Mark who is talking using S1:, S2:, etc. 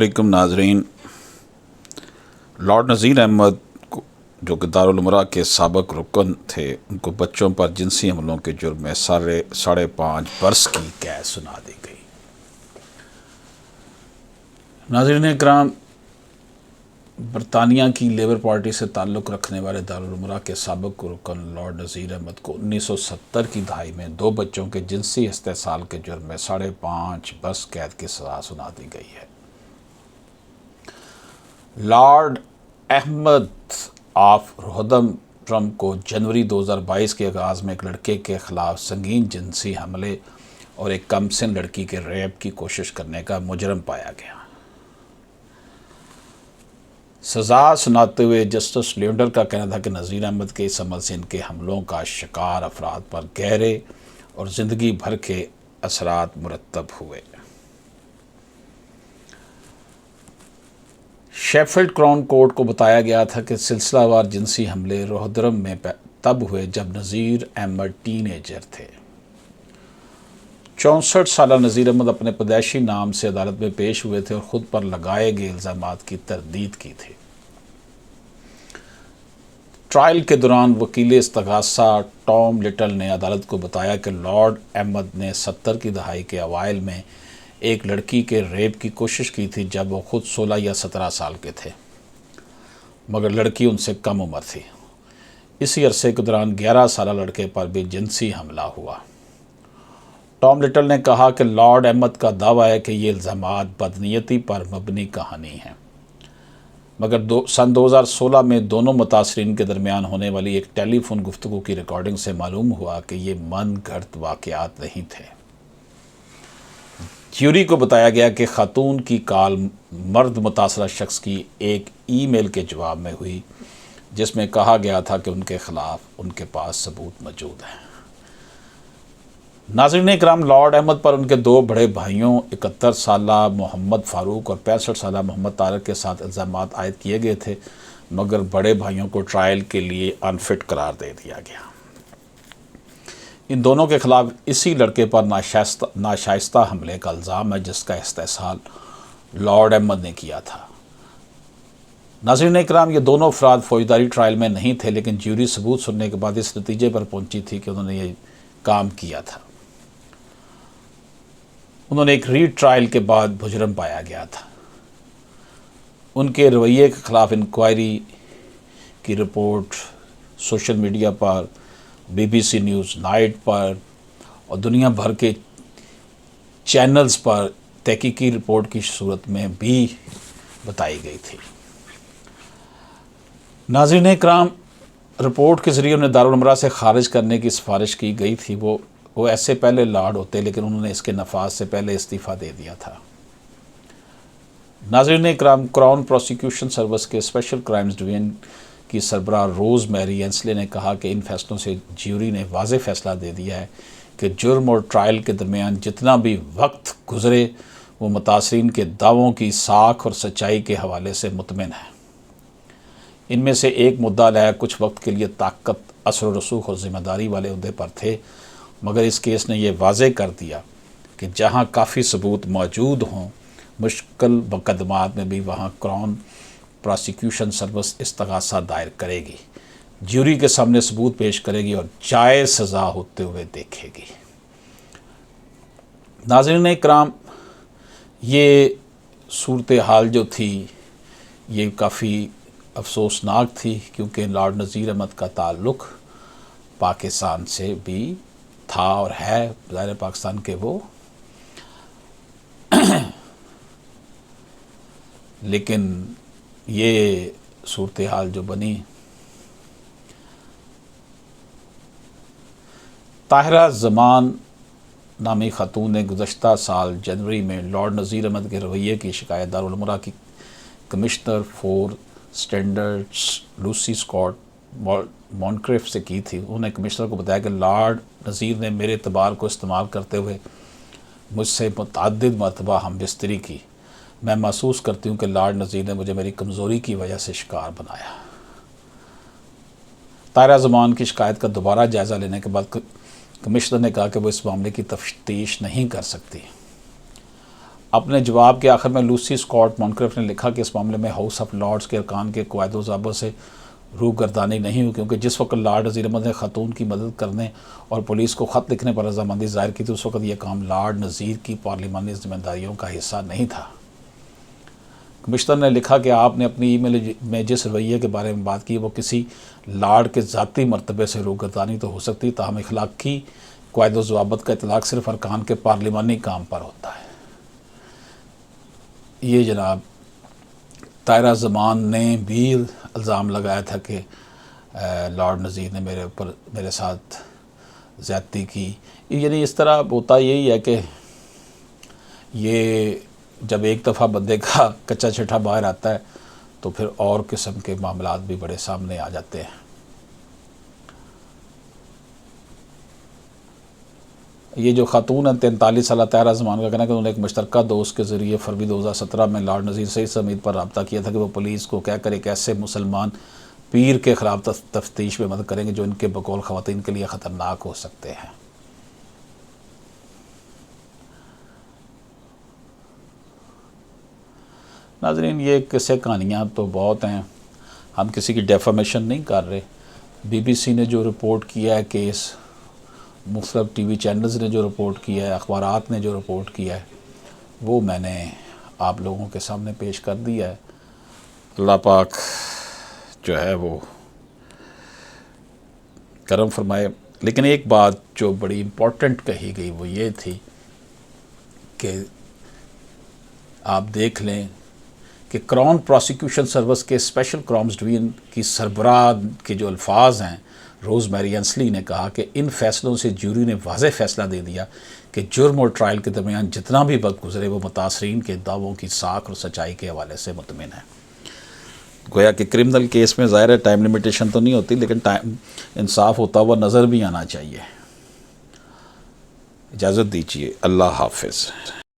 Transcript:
S1: अस्सलामुअलैकुम नाजरीन। लॉर्ड नज़ीर अहमद जो कि दारुल उमरा के साबिक़ रुकन थे, उनको बच्चों पर जिनसी हमलों के जुर्म में 5.5 बरस की कैद सुना दी गई। नाज़रीन इकराम, बरतानिया की लेबर पार्टी से ताल्लुक़ रखने वाले दारुल उमरा के साबिक़ रुकन लॉर्ड नज़ीर अहमद को 1970 की दहाई में 2 बच्चों के जिनसी इस्तेसाल के जुर्म में 5.5 बरस कैद की सज़ा सुना दी गई है। लॉर्ड अहमद ऑफ रोहदम ट्रम्प को जनवरी 2022 के आगाज़ में एक लड़के के ख़िलाफ़ संगीन जिनसी हमले और एक कमसिन लड़की के रेप की कोशिश करने का मुजरम पाया गया। सज़ा सुनाते हुए जस्टिस लियोडर का कहना था कि नज़ीर अहमद के इस अमल से इनके हमलों का शिकार अफराद पर गहरे और ज़िंदगी भर के असरात मुरतब हुए। शेफील्ड क्राउन कोर्ट को बताया गया था कि सिलसिलावार जिनसी हमले रोहदरम में तब हुए जब नज़ीर अहमद टीनेजर थे। 64 साला नज़ीर अहमद अपने पैदाइशी नाम से अदालत में पेश हुए थे और ख़ुद पर लगाए गए इल्ज़ामात की तरदीद की थी। ट्रायल के दौरान वकील इस्तग़ासा टॉम लिटल ने अदालत को बताया कि लॉर्ड अहमद ने 70 की दहाई के अवाइल में एक लड़की के रेप की कोशिश की थी जब वो ख़ुद 16 या 17 साल के थे, मगर लड़की उनसे कम उम्र थी। इसी अरसे के दौरान 11 साला लड़के पर भी जिनसी हमला हुआ। टॉम लिटल ने कहा कि लॉर्ड अहमद का दावा है कि ये इल्ज़ामात बदनीयती पर मबनी कहानी है, मगर सन 2016 में दोनों मुतासरीन के दरमियान होने वाली एक टेलीफोन गुफ्तगू की रिकॉर्डिंग से मालूम हुआ कि ये मनगढ़ंत वाक़यात नहीं थे। ज्यूरी को बताया गया कि खातून की कॉल मर्द मुतासरा शख्स की एक ईमेल के जवाब में हुई, जिसमें कहा गया था कि उनके ख़िलाफ़ उनके पास सबूत मौजूद हैं। नाज़रीन इकराम, लॉर्ड अहमद पर उनके 2 बड़े भाइयों 71 साला मोहम्मद फ़ारूक और 65 साला मोहम्मद तारिक के साथ इल्ज़ामात आयद किए गए थे, मगर बड़े भाइयों को ट्रायल के लिए अनफिट करार दे दिया गया। इन दोनों के ख़िलाफ़ इसी लड़के पर नाशाइस्ता हमले का इल्ज़ाम है जिसका इस्तेसाल लॉर्ड अहमद ने किया था। नाज़रीन इकराम, ये दोनों अफराद फ़ौजदारी ट्रायल में नहीं थे, लेकिन ज्यूरी सबूत सुनने के बाद इस नतीजे पर पहुंची थी कि उन्होंने ये काम किया था। उन्होंने एक री ट्रायल के बाद मुजरम पाया गया था। उनके रवैये के ख़िलाफ़ इंक्वायरी की रिपोर्ट सोशल मीडिया पर, BBC न्यूज़ नाइट पर और दुनिया भर के चैनल्स पर तहकीकी रिपोर्ट की सूरत में भी बताई गई थी। नाज़रीन इकराम, रिपोर्ट के ज़रिए उन्हें दारुल उमरा से ख़ारिज करने की सिफारिश की गई थी। वो ऐसे पहले लॉर्ड होते, लेकिन उन्होंने इसके नफाज से पहले इस्तीफ़ा दे दिया था। नाज़रीन इकराम, क्राउन प्रोसिक्यूशन सर्विस के स्पेशल क्राइम्स डिवीज़न की सरबराह रोज़ मैरी एंसले ने कहा कि इन फैसलों से ज्यूरी ने वाज़ेह फ़ैसला दे दिया है कि जुर्म और ट्रायल के दरमियान जितना भी वक्त गुज़रे वो मुतासरीन के दावों की साख और सच्चाई के हवाले से मुतमिन है। इनमें से एक मुद्दा है कुछ वक्त के लिए ताकत, असर रसूख और ज़िम्मेदारी वाले उहदे पर थे, मगर इस केस ने यह वाज़ेह कर दिया कि जहाँ काफ़ी सबूत मौजूद हों मुश्किल मुकदमात में भी वहाँ क्राउन प्रोसिक्यूशन सर्विस इस्तग़ासा दायर करेगी, ज्यूरी के सामने सबूत पेश करेगी और जायज़ सज़ा होते हुए देखेगी। नाज़रीन इकराम, ये सूरत हाल जो थी ये काफ़ी अफसोसनाक थी, क्योंकि लॉर्ड नज़ीर अहमद का ताल्लुक़ पाकिस्तान से भी था और है। ज़ाहिर पाकिस्तान के वो लेकिन ये सूरत हाल जो बनी, ताहिरा ज़मान नामी खातून ने गुज़श्ता साल जनवरी में लॉर्ड नज़ीर अहमद के रवैये की शिकायत दारुल उमरा की commissioner for standards Lucy Scott Moncrieff से की थी। उन्होंने कमिश्नर को बताया कि लॉर्ड नज़ीर ने मेरे एतबार को इस्तेमाल करते हुए मुझसे मुतअद्दिद मरतबा हमबिस्तरी की। मैं महसूस करती हूँ कि लॉर्ड नज़ीर ने मुझे मेरी कमज़ोरी की वजह से शिकार बनाया। ताहिरा ज़मान की शिकायत का दोबारा जायज़ा लेने के बाद कमिश्नर ने कहा कि वो इस मामले की तफ्तीश नहीं कर सकती। اپنے جواب کے آخر میں لوسی اسکاٹ مونکرف نے لکھا کہ اس معاملے میں ہاؤس آف لارڈز کے ارکان کے قواعد و ضابطوں سے روگردانی نہیں ہوئی، کیونکہ جس وقت لارڈ وزیر احمد نے خاتون کی مدد کرنے اور پولیس کو خط لکھنے پر رضامندی ظاہر کی تھی، اس وقت یہ کام لارڈ نذیر کی پارلیمانی ذمہ داریوں کا حصہ نہیں تھا۔ کمشنر نے لکھا کہ آپ نے اپنی ای میل میں جس رویے کے بارے میں بات کی وہ کسی لارڈ کے ذاتی مرتبے سے روگردانی تو ہو سکتی، تاہم اخلاقی قواعد و ضوابط کا اطلاق صرف ارکان کے پارلیمانی کام پر ہوتا ہے۔ یہ جناب طاہرہ زمان نے بھی الزام لگایا تھا کہ لارڈ نذیر نے میرے ساتھ زیادتی کی۔ یعنی اس طرح ہوتا یہی ہے کہ یہ جب ایک دفعہ بندے کا کچا چھٹا باہر آتا ہے تو پھر اور قسم کے معاملات بھی بڑے سامنے آ جاتے ہیں۔ یہ جو خاتون ہیں 43 سالہ طاہرہ زمان کا کہنا ہے کہ انہوں نے ایک مشترکہ دوست کے ذریعے فروری 2017 میں لارڈ نذیر سے اس امید پر رابطہ کیا تھا کہ وہ پولیس کو کہہ کر ایک ایسے مسلمان پیر کے خلاف تفتیش میں مدد کریں گے جو ان کے بقول خواتین کے لیے خطرناک ہو سکتے ہیں۔ ناظرین، یہ قصے کہانیاں تو بہت ہیں، ہم کسی کی ڈیفامیشن نہیں کر رہے۔ بی بی سی نے جو رپورٹ کیا ہے کیس، مختلف ٹی وی چینلز نے جو رپورٹ کیا ہے، اخبارات نے جو رپورٹ کیا ہے، وہ میں نے آپ لوگوں کے سامنے پیش کر دیا ہے۔ اللہ پاک جو ہے وہ کرم فرمائے۔ لیکن ایک بات جو بڑی امپورٹنٹ کہی گئی وہ یہ تھی کہ آپ دیکھ لیں کہ کراؤن پروسیکیوشن سروس کے اسپیشل کرائمز ڈویژن کی سربراہ کے جو الفاظ ہیں، روز میری اینسلی نے کہا کہ ان فیصلوں سے جیوری نے واضح فیصلہ دے دیا کہ جرم اور ٹرائل کے درمیان جتنا بھی وقت گزرے وہ متاثرین کے دعووں کی ساکھ اور سچائی کے حوالے سے مطمئن ہے۔ گویا کہ کرمنل کیس میں ظاہر ہے ٹائم لمیٹیشن تو نہیں ہوتی، لیکن انصاف ہوتا ہوا نظر بھی آنا چاہیے۔ اجازت دیجیے، اللہ حافظ۔